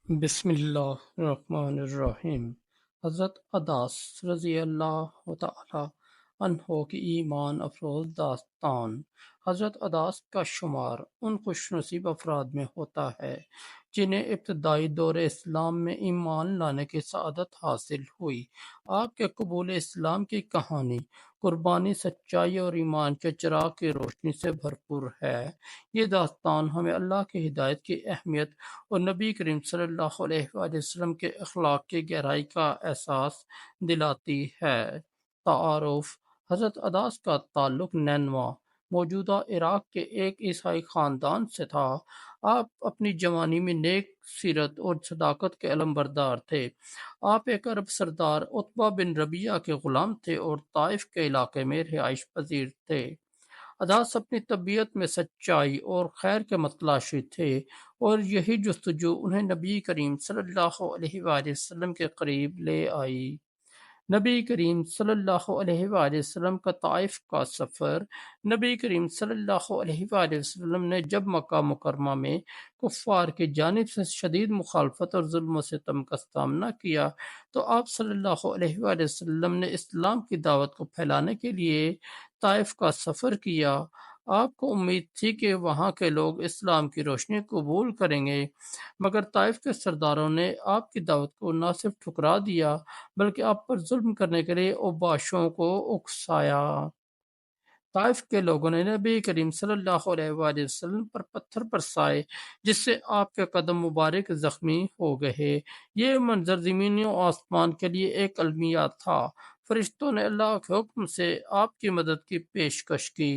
بسم اللہ الرحمن الرحیم۔ حضرت عداس رضی اللہ تعالی عنہ کی ایمان افروز داستان۔ حضرت عداس کا شمار ان خوش نصیب افراد میں ہوتا ہے جنہیں ابتدائی دور اسلام میں ایمان لانے کی سعادت حاصل ہوئی۔ آپ کے قبول اسلام کی کہانی قربانی، سچائی اور ایمان کے چراغ کی روشنی سے بھرپور ہے۔ یہ داستان ہمیں اللہ کی ہدایت کی اہمیت اور نبی کریم صلی اللہ علیہ وآلہ وسلم کے اخلاق کی گہرائی کا احساس دلاتی ہے۔ تعارف: حضرت عداس کا تعلق نینوا، موجودہ عراق کے ایک عیسائی خاندان سے تھا۔ آپ اپنی جوانی میں نیک سیرت اور صداقت کے علمبردار تھے۔ آپ ایک عرب سردار عتبہ بن ربیعہ کے غلام تھے اور طائف کے علاقے میں رہائش پذیر تھے۔ عداس اپنی طبیعت میں سچائی اور خیر کے متلاشی تھے اور یہی جستجو انہیں نبی کریم صلی اللہ علیہ وآلہ وسلم کے قریب لے آئی۔ نبی کریم صلی اللہ علیہ وآلہ وسلم کا طائف کا سفر۔ نبی کریم صلی اللہ علیہ وآلہ وسلم نے جب مکہ مکرمہ میں کفار کی جانب سے شدید مخالفت اور ظلم و ستم کا سامنا کیا تو آپ صلی اللہ علیہ وآلہ وسلم نے اسلام کی دعوت کو پھیلانے کے لیے طائف کا سفر کیا۔ آپ کو امید تھی کہ وہاں کے لوگ اسلام کی روشنی قبول کریں گے، مگر طائف کے سرداروں نے آپ کی دعوت کو نہ صرف ٹھکرا دیا بلکہ آپ پر ظلم کرنے کے لیے اوباشوں کو اکسایا۔ طائف کے لوگوں نے نبی کریم صلی اللہ علیہ وآلہ وسلم پر پتھر برسائے جس سے آپ کے قدم مبارک زخمی ہو گئے۔ یہ منظر زمین و آسمان کے لیے ایک المیہ تھا۔ فرشتوں نے اللہ کے حکم سے آپ کی مدد کی پیشکش کی،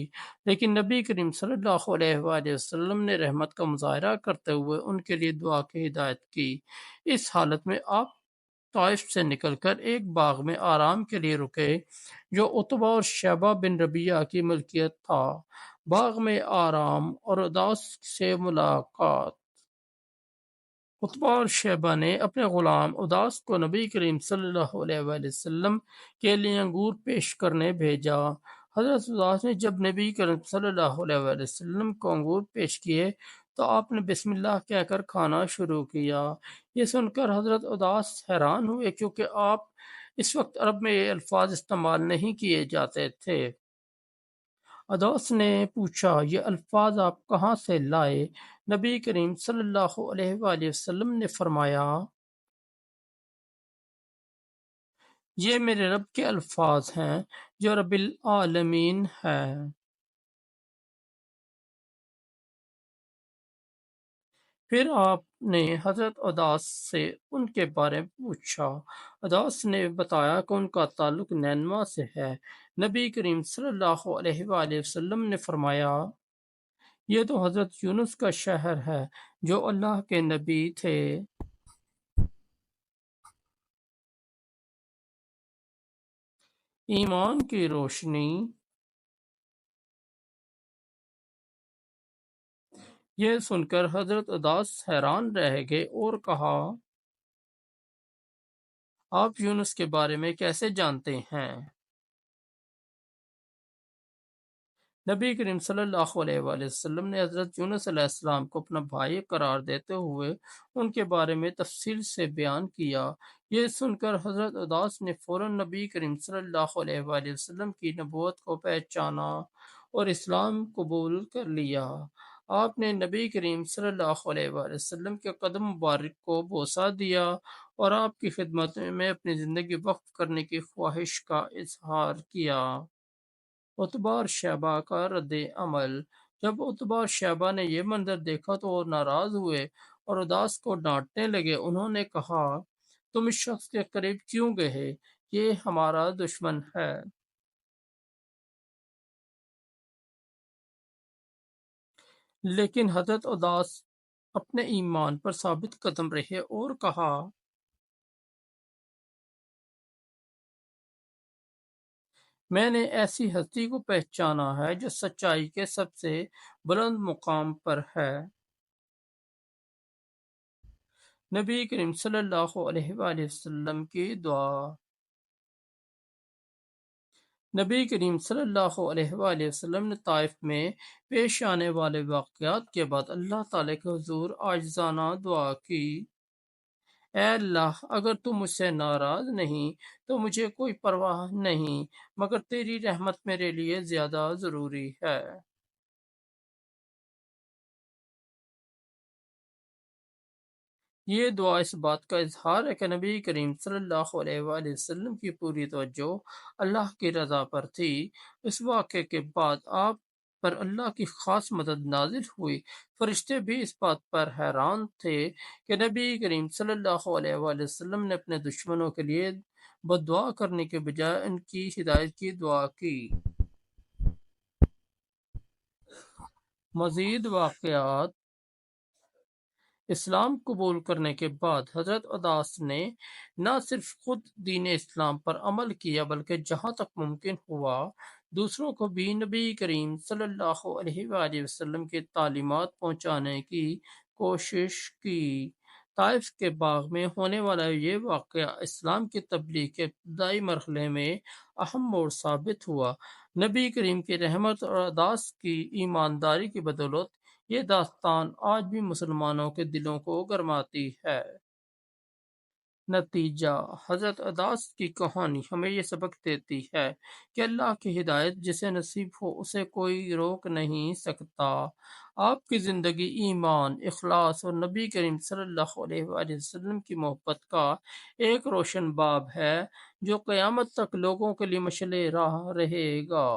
لیکن نبی کریم صلی اللہ علیہ وآلہ وسلم نے رحمت کا مظاہرہ کرتے ہوئے ان کے لیے دعا کی ہدایت کی۔ اس حالت میں آپ طائف سے نکل کر ایک باغ میں آرام کے لیے رکے جو عتبہ اور شیبہ بن ربیعہ کی ملکیت تھا۔ باغ میں آرام اور عداس سے ملاقات۔ عتبہ اور شیبہ نے اپنے غلام عداس کو نبی کریم صلی اللہ علیہ وآلہ وسلم کے لیے انگور پیش کرنے بھیجا۔ حضرت عداس نے جب نبی کریم صلی اللہ علیہ وآلہ وسلم کو انگور پیش کیے تو آپ نے بسم اللہ کہہ کر کھانا شروع کیا۔ یہ سن کر حضرت عداس حیران ہوئے کیونکہ آپ اس وقت عرب میں یہ الفاظ استعمال نہیں کیے جاتے تھے۔ عداس نے پوچھا، یہ الفاظ آپ کہاں سے لائے؟ نبی کریم صلی اللہ علیہ وآلہ وسلم نے فرمایا، یہ میرے رب کے الفاظ ہیں جو رب العالمین ہے۔ پھر آپ نے حضرت عداس سے ان کے بارے میں پوچھا۔ عداس نے بتایا کہ ان کا تعلق نینوا سے ہے۔ نبی کریم صلی اللہ علیہ وآلہ وسلم نے فرمایا، یہ تو حضرت یونس کا شہر ہے جو اللہ کے نبی تھے۔ ایمان کی روشنی۔ یہ سن کر حضرت عداس حیران رہ گئے اور کہا، آپ یونس کے بارے میں کیسے جانتے ہیں؟ نبی کریم صلی اللہ علیہ وآلہ وسلم نے حضرت یونس علیہ السلام کو اپنا بھائی قرار دیتے ہوئے ان کے بارے میں تفصیل سے بیان کیا۔ یہ سن کر حضرت عداس نے فوراً نبی کریم صلی اللہ علیہ وآلہ وسلم کی نبوت کو پہچانا اور اسلام قبول کر لیا۔ آپ نے نبی کریم صلی اللہ علیہ وآلہ وسلم کے قدم مبارک کو بوسہ دیا اور آپ کی خدمت میں اپنی زندگی وقف کرنے کی خواہش کا اظہار کیا۔ عتبہ اور شیبہ کا رد عمل۔ جب عتبہ اور شیبہ نے یہ منظر دیکھا تو وہ ناراض ہوئے اور عداس کو ڈانٹنے لگے۔ انہوں نے کہا، تم اس شخص کے قریب کیوں گئے؟ یہ ہمارا دشمن ہے۔ لیکن حضرت عداس اپنے ایمان پر ثابت قدم رہے اور کہا، میں نے ایسی ہستی کو پہچانا ہے جو سچائی کے سب سے بلند مقام پر ہے۔ نبی کریم صلی اللہ علیہ وآلہ وسلم کی دعا۔ نبی کریم صلی اللہ علیہ وآلہ وسلم نے طائف میں پیش آنے والے واقعات کے بعد اللہ تعالیٰ کے حضور عاجزانہ دعا کی۔ اے اللہ، اگر تو مجھ سے ناراض نہیں تو مجھے کوئی پرواہ نہیں، مگر تیری رحمت میرے لیے زیادہ ضروری ہے۔ یہ دعا اس بات کا اظہار ہے کہ نبی کریم صلی اللہ علیہ وآلہ وسلم کی پوری توجہ اللہ کی رضا پر تھی۔ اس واقعے کے بعد آپ پر اللہ کی خاص مدد نازل ہوئی۔ فرشتے بھی اس بات پر حیران تھے کہ نبی کریم صلی اللہ علیہ وآلہ وسلم نے اپنے دشمنوں کے لیے بد دعا کرنے کے بجائے ان کی ہدایت کی دعا کی۔ مزید واقعات: اسلام قبول کرنے کے بعد حضرت عداس نے نہ صرف خود دین اسلام پر عمل کیا بلکہ جہاں تک ممکن ہوا دوسروں کو بھی نبی کریم صلی اللہ علیہ وآلہ وسلم کی تعلیمات پہنچانے کی کوشش کی۔ طائف کے باغ میں ہونے والا یہ واقعہ اسلام کی تبلیغ کے ابتدائی مرحلے میں اہم موڑ ثابت ہوا۔ نبی کریم کی رحمت اور عداس کی ایمانداری کی بدولت یہ داستان آج بھی مسلمانوں کے دلوں کو گرماتی ہے۔ نتیجہ: حضرت عداس کی کہانی ہمیں یہ سبق دیتی ہے کہ اللہ کی ہدایت جسے نصیب ہو اسے کوئی روک نہیں سکتا۔ آپ کی زندگی ایمان، اخلاص اور نبی کریم صلی اللہ علیہ وآلہ وسلم کی محبت کا ایک روشن باب ہے جو قیامت تک لوگوں کے لیے مشعل راہ رہے گا۔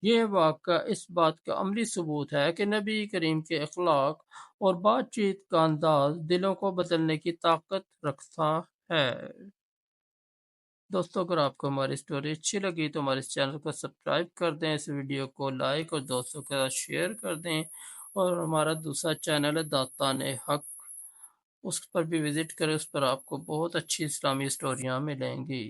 یہ واقعہ اس بات کا عملی ثبوت ہے کہ نبی کریم کے اخلاق اور بات چیت کا انداز دلوں کو بدلنے کی طاقت رکھتا ہے۔ دوستو، اگر آپ کو ہماری سٹوری اچھی لگی تو ہمارے اس چینل کو سبسکرائب کر دیں، اس ویڈیو کو لائک اور دوستوں کے ساتھ شیئر کر دیں، اور ہمارا دوسرا چینل ہے داستان حق، اس پر بھی وزٹ کریں، اس پر آپ کو بہت اچھی اسلامی سٹوریاں ملیں گی۔